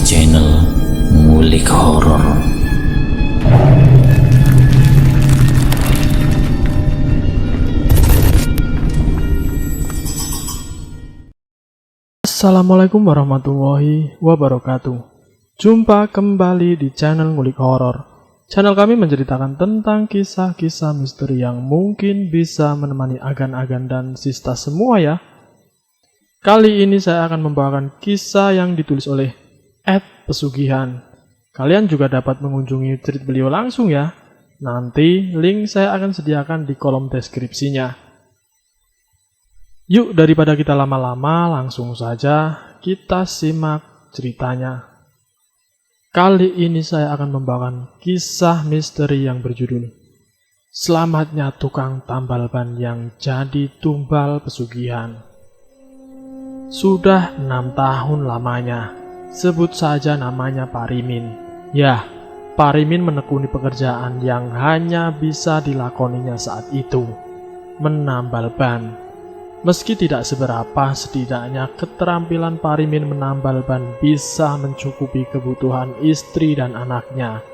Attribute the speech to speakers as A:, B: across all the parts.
A: channel Ngulik Horor.
B: Assalamualaikum warahmatullahi wabarakatuh. Jumpa kembali di channel Ngulik Horor. Channel kami menceritakan tentang kisah-kisah misteri yang mungkin bisa menemani agan-agan dan sista semua ya. Kali ini saya akan membawakan kisah yang ditulis oleh Ed Pesugihan. Kalian juga dapat mengunjungi tweet beliau langsung ya. Nanti link saya akan sediakan di kolom deskripsinya. Yuk, daripada kita lama-lama, langsung saja kita simak ceritanya. Kali ini saya akan membawakan kisah misteri yang berjudul Selamatnya Tukang Tambal Ban yang Jadi Tumbal Pesugihan. Sudah 6 tahun lamanya, sebut saja namanya Parimin. Ya, Parimin menekuni pekerjaan yang hanya bisa dilakoninya saat itu, menambal ban. Meski tidak seberapa, setidaknya keterampilan Parimin menambal ban bisa mencukupi kebutuhan istri dan anaknya.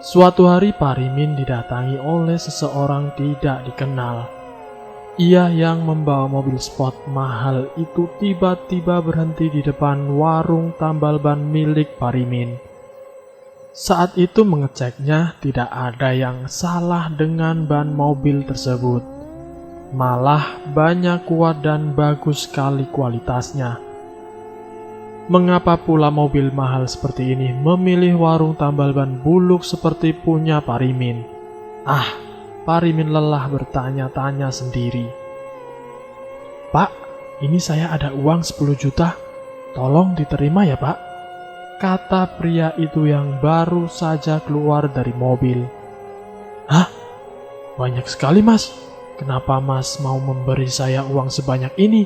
B: Suatu hari Parimin didatangi oleh seseorang tidak dikenal. Ia yang membawa mobil sport mahal itu tiba-tiba berhenti di depan warung tambal ban milik Parimin. Saat itu mengeceknya tidak ada yang salah dengan ban mobil tersebut. Malah banyak kuat dan bagus sekali kualitasnya. Mengapa pula mobil mahal seperti ini memilih warung tambal ban buluk seperti punya Parimin? Parimin lelah bertanya-tanya sendiri. "Pak, ini saya ada uang 10 juta. Tolong diterima ya, Pak," kata pria itu yang baru saja keluar dari mobil. "Hah? Banyak sekali, Mas. Kenapa Mas mau memberi saya uang sebanyak ini?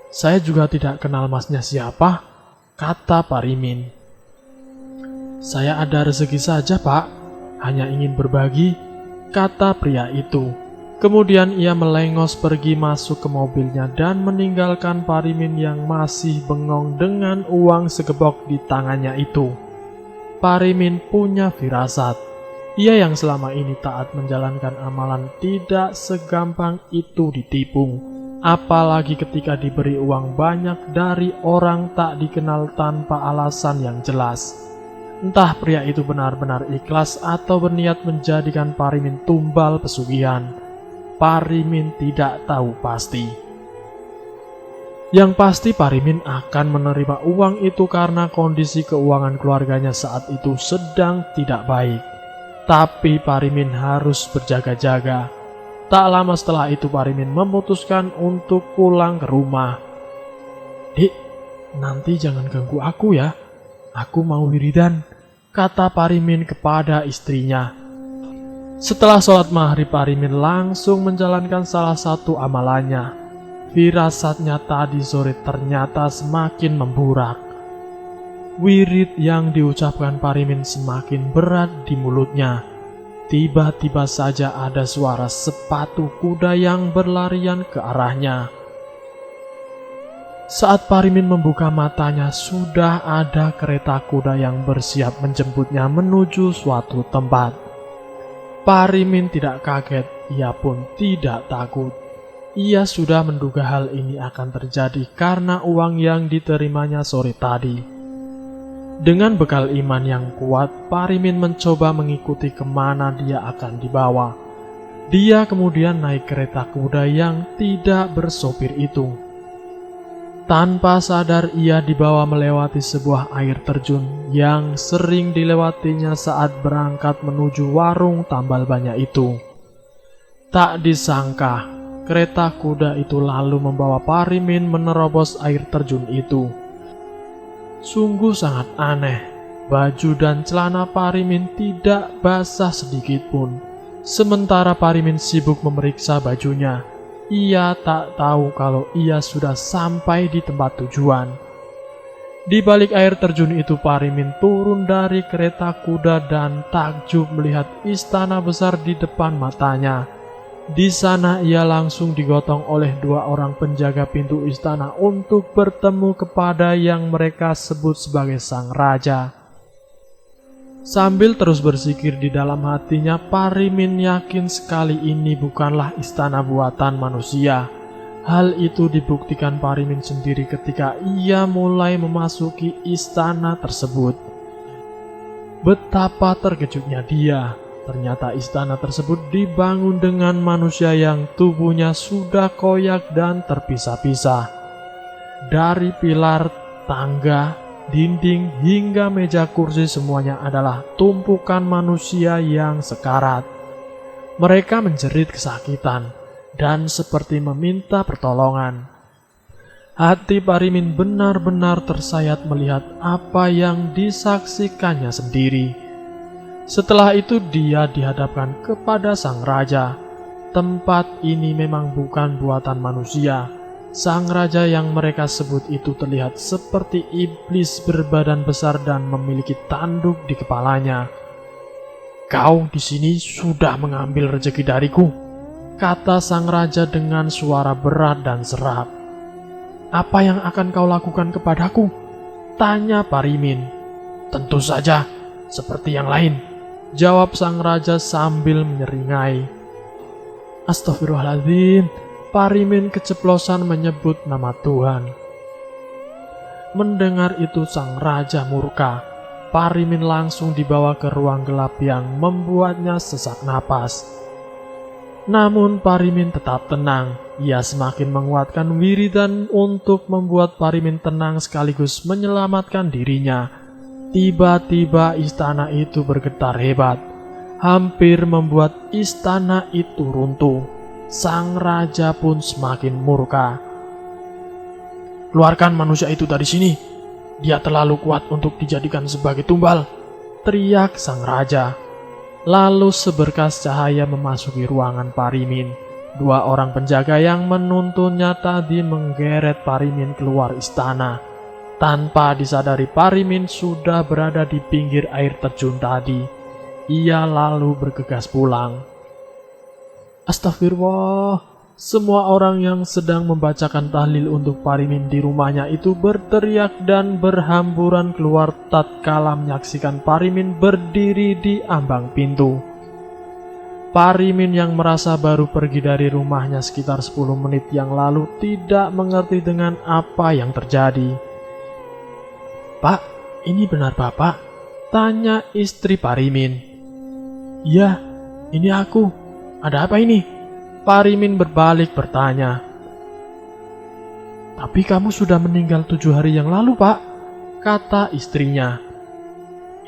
B: Saya juga tidak kenal Masnya siapa," kata Parimin. "Saya ada rezeki saja, Pak. Hanya ingin berbagi," kata pria itu. Kemudian ia melengos pergi masuk ke mobilnya dan meninggalkan Parimin yang masih bengong dengan uang segebok di tangannya itu. Parimin punya firasat. Ia yang selama ini taat menjalankan amalan tidak segampang itu ditipu. Apalagi ketika diberi uang banyak dari orang tak dikenal tanpa alasan yang jelas. Entah pria itu benar-benar ikhlas atau berniat menjadikan Parimin tumbal pesugihan. Parimin tidak tahu pasti. Yang pasti Parimin akan menerima uang itu karena kondisi keuangan keluarganya saat itu sedang tidak baik. Tapi Parimin harus berjaga-jaga. Tak lama setelah itu Parimin memutuskan untuk pulang ke rumah. "Dik, nanti jangan ganggu aku ya. Aku mau wiridan," kata Parimin kepada istrinya. Setelah sholat maghrib, Parimin langsung menjalankan salah satu amalannya. Firasatnya tadi sore ternyata semakin memburak. Wirid yang diucapkan Parimin semakin berat di mulutnya. Tiba-tiba saja ada suara sepatu kuda yang berlarian ke arahnya. Saat Parimin membuka matanya, sudah ada kereta kuda yang bersiap menjemputnya menuju suatu tempat. Parimin tidak kaget, ia pun tidak takut. Ia sudah menduga hal ini akan terjadi karena uang yang diterimanya sore tadi. Dengan bekal iman yang kuat, Parimin mencoba mengikuti kemana dia akan dibawa. Dia kemudian naik kereta kuda yang tidak bersopir itu. Tanpa sadar ia dibawa melewati sebuah air terjun yang sering dilewatinya saat berangkat menuju warung tambal bannya itu. Tak disangka, kereta kuda itu lalu membawa Parimin menerobos air terjun itu. Sungguh sangat aneh, baju dan celana Parimin tidak basah sedikit pun. Sementara Parimin sibuk memeriksa bajunya. Ia tak tahu kalau ia sudah sampai di tempat tujuan. Di balik air terjun itu Parimin turun dari kereta kuda dan takjub melihat istana besar di depan matanya. Di sana ia langsung digotong oleh 2 orang penjaga pintu istana untuk bertemu kepada yang mereka sebut sebagai sang raja. Sambil terus bersikir di dalam hatinya, Parimin yakin sekali ini bukanlah istana buatan manusia. Hal itu dibuktikan Parimin sendiri ketika ia mulai memasuki istana tersebut. Betapa terkejutnya dia. Ternyata istana tersebut dibangun dengan manusia yang tubuhnya sudah koyak dan terpisah-pisah. Dari pilar, tangga, dinding, hingga meja kursi semuanya adalah tumpukan manusia yang sekarat. Mereka menjerit kesakitan dan seperti meminta pertolongan. Hati Parimin benar-benar tersayat melihat apa yang disaksikannya sendiri. Setelah itu dia dihadapkan kepada sang raja. Tempat ini memang bukan buatan manusia. Sang raja yang mereka sebut itu terlihat seperti iblis berbadan besar dan memiliki tanduk di kepalanya. "Kau di sini sudah mengambil rezeki dariku," kata sang raja dengan suara berat dan serak. "Apa yang akan kau lakukan kepadaku?" tanya Parimin. "Tentu saja, seperti yang lain," jawab sang raja sambil menyeringai. Astagfirullahaladzim, Parimin keceplosan menyebut nama Tuhan. Mendengar itu sang raja murka. Parimin langsung dibawa ke ruang gelap yang membuatnya sesak napas. Namun Parimin tetap tenang. Ia semakin menguatkan wiridan untuk membuat Parimin tenang sekaligus menyelamatkan dirinya. Tiba-tiba istana itu bergetar hebat, hampir membuat istana itu runtuh. Sang raja pun semakin murka. "Keluarkan manusia itu dari sini. Dia terlalu kuat untuk dijadikan sebagai tumbal," teriak sang raja. Lalu seberkas cahaya memasuki ruangan Parimin. 2 orang penjaga yang menuntunnya tadi menggeret Parimin keluar istana. Tanpa disadari Parimin sudah berada di pinggir air terjun tadi. Ia lalu bergegas pulang. Astagfirullah. Semua orang yang sedang membacakan tahlil untuk Parimin di rumahnya itu berteriak dan berhamburan keluar tatkala menyaksikan Parimin berdiri di ambang pintu. Parimin yang merasa baru pergi dari rumahnya sekitar 10 menit yang lalu tidak mengerti dengan apa yang terjadi. "Pak, ini benar Bapak?" tanya istri Parimin. "Iya, ini aku. Ada apa ini?" Parimin berbalik bertanya. "Tapi kamu sudah meninggal 7 hari yang lalu, Pak," kata istrinya.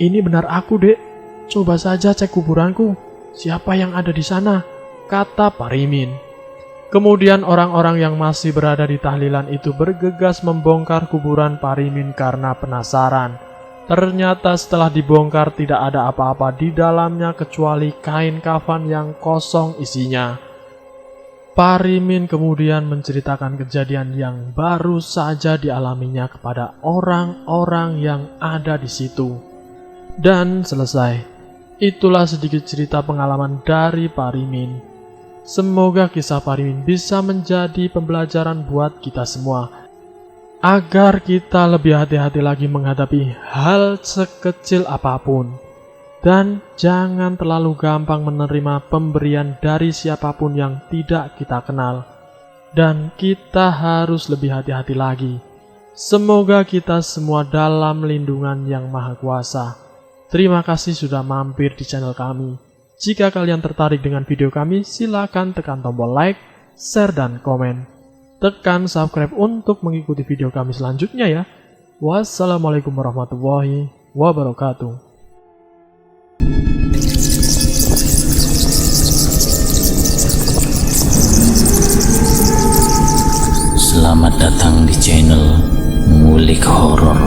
B: "Ini benar aku, Dek. Coba saja cek kuburanku. Siapa yang ada di sana?" kata Parimin. Kemudian orang-orang yang masih berada di tahlilan itu bergegas membongkar kuburan Parimin karena penasaran. Ternyata setelah dibongkar tidak ada apa-apa di dalamnya kecuali kain kafan yang kosong isinya. Parimin kemudian menceritakan kejadian yang baru saja dialaminya kepada orang-orang yang ada di situ. Dan selesai. Itulah sedikit cerita pengalaman dari Parimin. Semoga kisah Parimin bisa menjadi pembelajaran buat kita semua, agar kita lebih hati-hati lagi menghadapi hal sekecil apapun. Dan jangan terlalu gampang menerima pemberian dari siapapun yang tidak kita kenal. Dan kita harus lebih hati-hati lagi. Semoga kita semua dalam lindungan Yang Maha Kuasa. Terima kasih sudah mampir di channel kami. Jika kalian tertarik dengan video kami, silakan tekan tombol like, share, dan komen. Tekan subscribe untuk mengikuti video kami selanjutnya ya. Wassalamualaikum warahmatullahi wabarakatuh.
A: Selamat datang di channel Ngulik Horor.